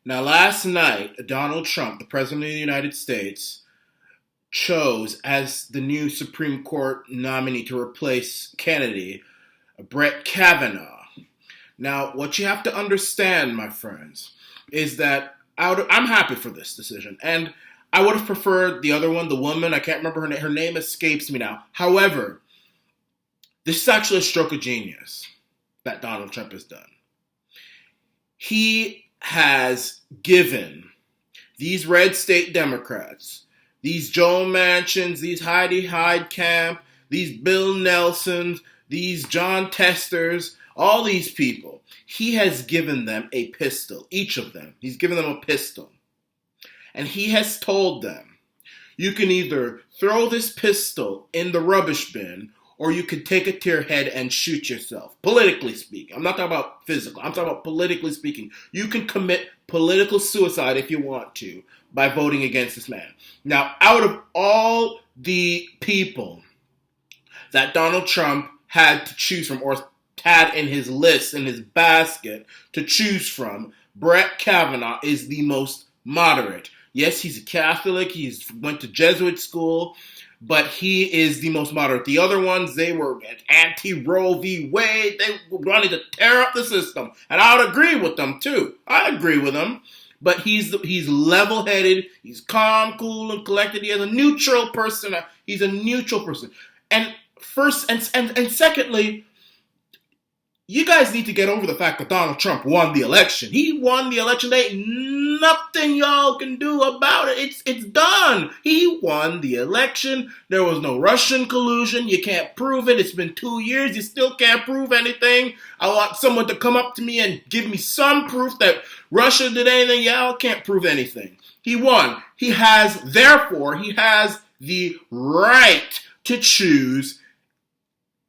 Now, last night, Donald Trump, the President of the United States, chose as the new Supreme Court nominee to replace Kennedy, Brett Kavanaugh. Now, what you have to understand, my friends, is that I'm happy for this decision. And I would have preferred the other one, the woman. I can't remember her name. Her name escapes me now. However, this is actually a stroke of genius that Donald Trump has done. He has given these red state Democrats, these Joe Manchins, these Heidi Heitkamp, these Bill Nelsons, these John Testers, all these people, he has given them a pistol, each of them. He's given them a pistol. And he has told them, you can either throw this pistol in the rubbish bin or you could take it to your head and shoot yourself. Politically speaking. I'm not talking about physical. I'm talking about politically speaking. You can commit political suicide if you want to by voting against this man. Now, out of all the people that Donald Trump had to choose from or had in his list, in his basket to choose from, Brett Kavanaugh is the most moderate. Yes, he's a Catholic. He's went to Jesuit school. But he is the most moderate. The other ones, they were anti-Roe v. Wade. They wanted to tear up the system. And I would agree with them, too. I agree with them. But he's level-headed. He's calm, cool, and collected. He is a neutral person. He's a neutral person. And first, and secondly, you guys need to get over the fact that Donald Trump won the election. He won the election. There ain't nothing y'all can do about it. It's done. He won the election. There was no Russian collusion. You can't prove it. It's been 2 years. You still can't prove anything. I want someone to come up to me and give me some proof that Russia did anything. Y'all can't prove anything. He won. Therefore, he has the right to choose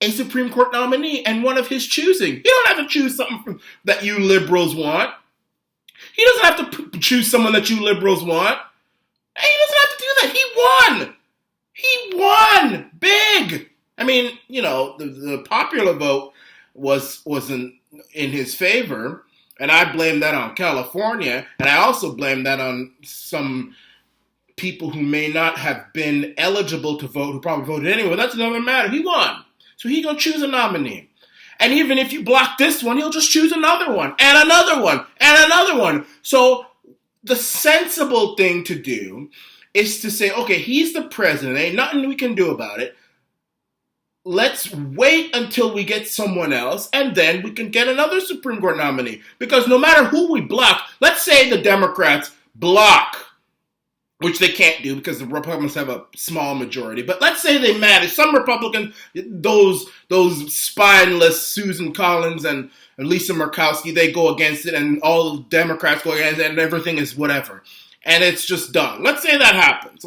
a Supreme Court nominee and one of his choosing. He don't have to choose something that you liberals want. He doesn't have to choose someone that you liberals want. He doesn't have to do that. He won big. I mean, the popular vote was in his favor, and I blame that on California, and I also blame that on some people who may not have been eligible to vote, who probably voted anyway. But that's another matter. He won. So he's going to choose a nominee. And even if you block this one, he'll just choose another one, and another one, and another one. So the sensible thing to do is to say, okay, he's the president. Ain't nothing we can do about it. Let's wait until we get someone else, and then we can get another Supreme Court nominee. Because no matter who we block, let's say the Democrats block, which they can't do because the Republicans have a small majority. But let's say they manage. Some Republicans, those spineless Susan Collins and Lisa Murkowski, they go against it, and all the Democrats go against it, and everything is whatever. And it's just done. Let's say that happens.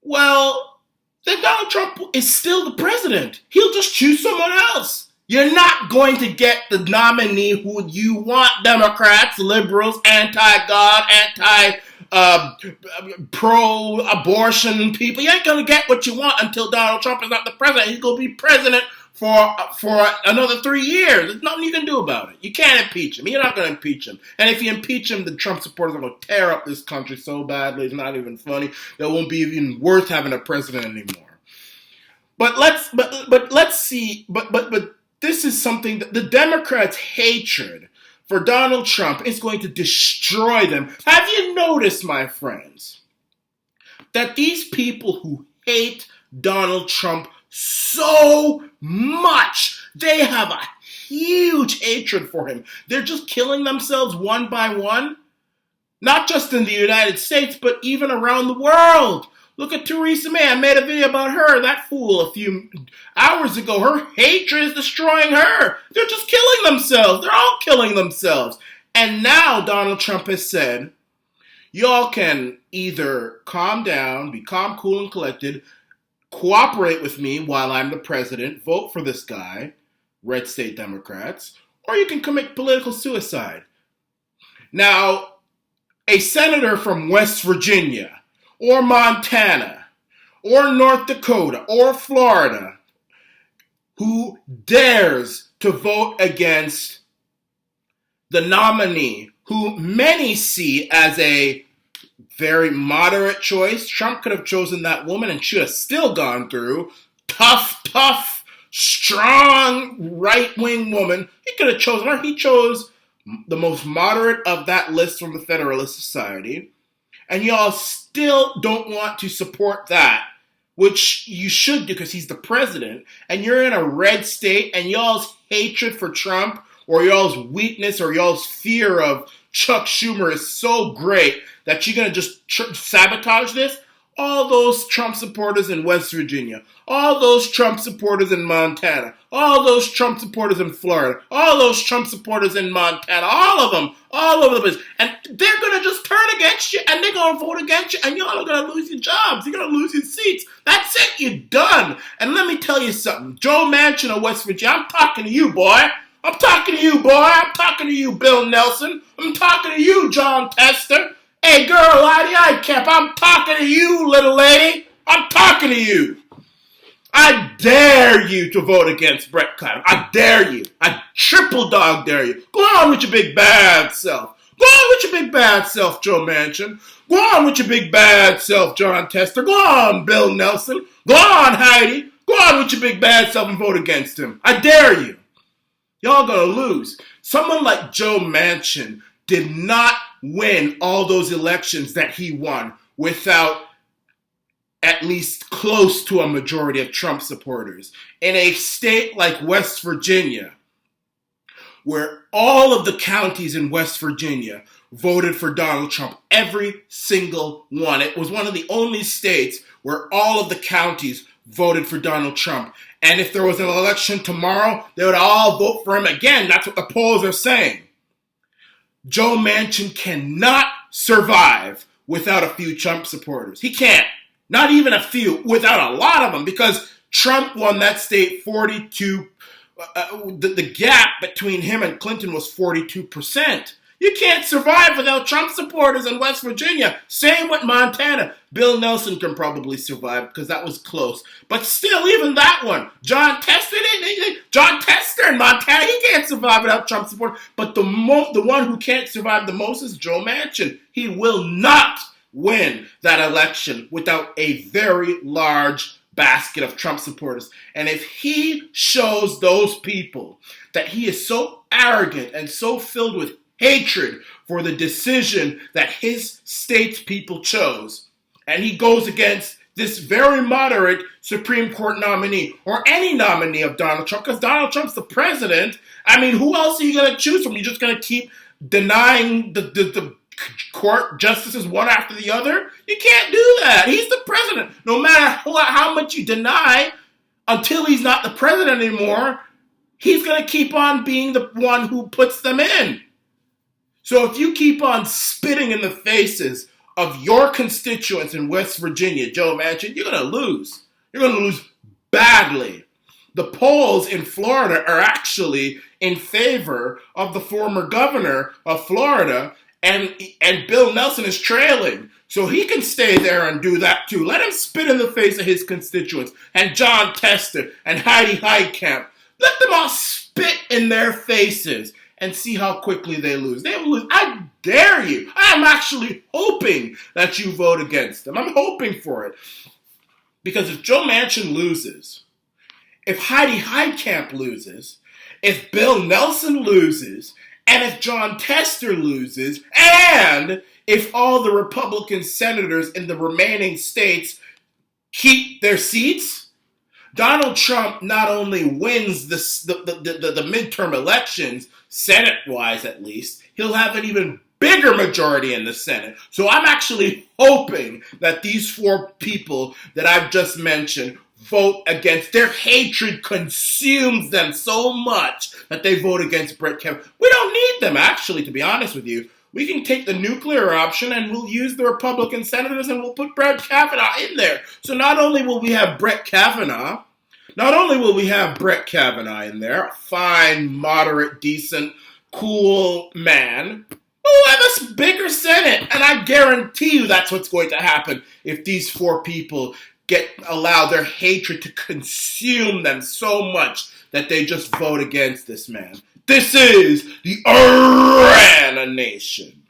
Well, then Donald Trump is still the president. He'll just choose someone else. You're not going to get the nominee who you want, Democrats, liberals, anti-God, pro-abortion people. You ain't going to get what you want until Donald Trump is not the president. He's going to be president for another 3 years. There's nothing you can do about it. You can't impeach him. You're not going to impeach him. And if you impeach him, the Trump supporters are going to tear up this country so badly. It's not even funny. It won't be even worth having a president anymore. But let's see. But this is something that the Democrats' hatred for Donald Trump is going to destroy them. Have you noticed, my friends, that these people who hate Donald Trump so much, they have a huge hatred for him. They're just killing themselves one by one, not just in the United States, but even around the world. Look at Theresa May. I made a video about her, that fool, a few hours ago. Her hatred is destroying her. They're just killing themselves. They're all killing themselves. And now Donald Trump has said, y'all can either calm down, be calm, cool, and collected, cooperate with me while I'm the president, vote for this guy, red state Democrats, or you can commit political suicide. Now, a senator from West Virginia, or Montana, or North Dakota, or Florida, who dares to vote against the nominee, who many see as a very moderate choice. Trump could have chosen that woman and she would have still gone through. Tough, strong, right-wing woman. He could have chosen her. He chose the most moderate of that list from the Federalist Society. And y'all still don't want to support that, which you should do because he's the president. And you're in a red state, and y'all's hatred for Trump or y'all's weakness or y'all's fear of Chuck Schumer is so great that you're going to just sabotage this. All those Trump supporters in West Virginia, all those Trump supporters in Montana, all those Trump supporters in Florida, all those Trump supporters in Montana, all of them, all over the place. And they're going to just turn against you, and they're going to vote against you, and y'all are going to lose your jobs. You're going to lose your seats. That's it. You're done. And let me tell you something. Joe Manchin of West Virginia, I'm talking to you, boy. I'm talking to you, boy. I'm talking to you, Bill Nelson. I'm talking to you, John Tester. Hey, girl, I kept. I'm talking to you, little lady. I'm talking to you. I dare you to vote against Brett Kavanaugh. I dare you. I triple dog dare you. Go on with your big bad self. Go on with your big bad self, Joe Manchin. Go on with your big bad self, John Tester. Go on, Bill Nelson. Go on, Heidi. Go on with your big bad self and vote against him. I dare you. Y'all gonna lose. Someone like Joe Manchin did not win all those elections that he won without at least close to a majority of Trump supporters. In a state like West Virginia, where all of the counties in West Virginia voted for Donald Trump, every single one. It was one of the only states where all of the counties voted for Donald Trump. And if there was an election tomorrow, they would all vote for him again. That's what the polls are saying. Joe Manchin cannot survive without a few Trump supporters. He can't. Not even a few, without a lot of them, because Trump won that state 42. The gap between him and Clinton was 42%. You can't survive without Trump supporters in West Virginia. Same with Montana. Bill Nelson can probably survive because that was close. But still, even that one, John Tester in Montana, he can't survive without Trump support. But the one who can't survive the most is Joe Manchin. He will not win that election without a very large basket of Trump supporters. And if he shows those people that he is so arrogant and so filled with hatred for the decision that his state's people chose, and he goes against this very moderate Supreme Court nominee, or any nominee of Donald Trump, because Donald Trump's the president, I mean, who else are you going to choose from? You're just going to keep denying the court justices one after the other? You can't do that. He's the president. No matter how much you deny, until he's not the president anymore, he's going to keep on being the one who puts them in. So if you keep on spitting in the faces of your constituents in West Virginia, Joe Manchin, you're going to lose. You're going to lose badly. The polls in Florida are actually in favor of the former governor of Florida, and Bill Nelson is trailing. So he can stay there and do that too. Let him spit in the face of his constituents, and John Tester and Heidi Heitkamp. Let them all spit in their faces and see how quickly they lose. They will lose. I dare you. I'm actually hoping that you vote against them. I'm hoping for it. Because if Joe Manchin loses, if Heidi Heitkamp loses, if Bill Nelson loses, and if John Tester loses, and if all the Republican senators in the remaining states keep their seats, Donald Trump not only wins the midterm elections, Senate-wise at least, he'll have an even bigger majority in the Senate. So I'm actually hoping that these four people that I've just mentioned vote against. Their hatred consumes them so much that they vote against Brett Kavanaugh. We don't need them, actually, to be honest with you. We can take the nuclear option and we'll use the Republican senators and we'll put Brett Kavanaugh in there. So not only will we have Brett Kavanaugh in there, a fine, moderate, decent, cool man, we'll have a bigger Senate. And I guarantee you that's what's going to happen if these four people allow their hatred to consume them so much that they just vote against this man. This is the Arana Nation.